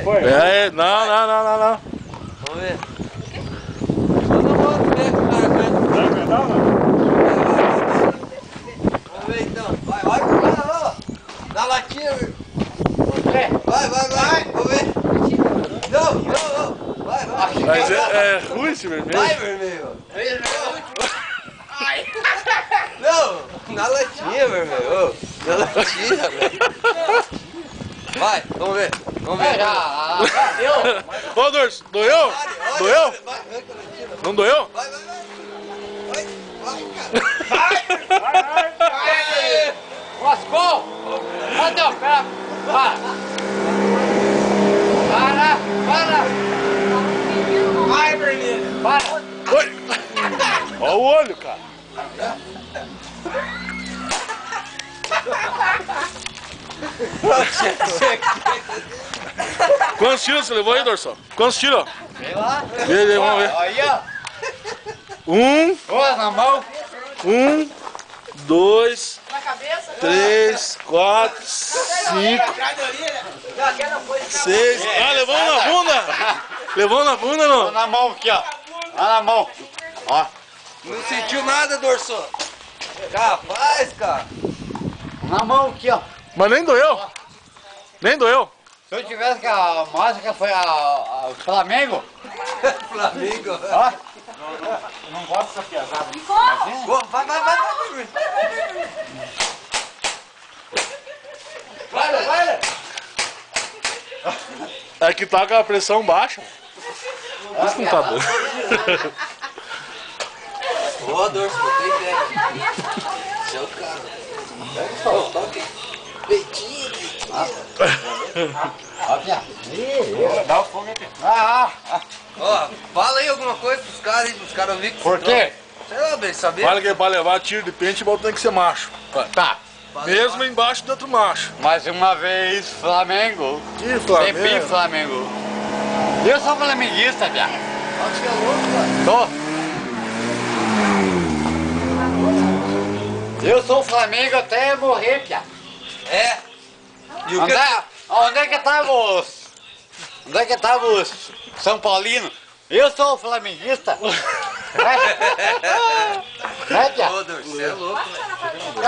foi? É, não. Vamos ver. Todo mundo vê que o cara aguenta. Vai aguentar ou não? Vamos ver então. Vai, ó. Dá latinha, meu. Vai. Vamos ver. Não. Vai. Mas é ruim esse vermelho. Vai, vermelho. Ai. Não, na latinha, vermelho. Na latinha, velho. Vai, vamos ver. Deu. Ô, Dorso, doeu? Doeu? Vai, Não doeu? Vai, cara. Vai. Lascou. Não, pera. Para. Vai, vermelho. Para. Oi. Olha o olho, cara. Quantos tiros você levou aí, Dorso? Quantos tiros? Vem lá. Vê, vamos ver. Aí, ó. Um, Na mão. 2, Na cabeça? 3, 4, 5, 6. Ah, levou na bunda? Levou na bunda, não? Na mão aqui, ó. Na mão. Ó. Não sentiu nada, Dorso? Capaz, cara. Na mão aqui, ó. Mas nem doeu. Nem doeu. Se eu tivesse que a máscara foi a Flamengo, Flamengo. ó. Não gosto dessa piazada. Vai. Vai. É que tá com a pressão baixa. Isso não tá doendo. Ô, Dorso, botei ideia. Seu cara. Toque. Peitinho. Ó, Pia. Dá o fogo aqui. Ó, fala aí alguma coisa pros caras ouvir que Por quê? Sei lá, bem, saber. Fala que é pra levar tiro de pente, o tem que ser macho. Tá. Mesmo embaixo de outro macho. Mais uma vez, Flamengo. Que Sempre Flamengo. Flamengo. Eu sou flamenguista, Pia. Acho que é louco, cara. Tô. Eu sou Flamengo até morrer, Pia. É. E o que? Onde é que tava os São Paulino? Eu sou flamenguista. É, Pia? Ô, Dorso, você é louco, velho.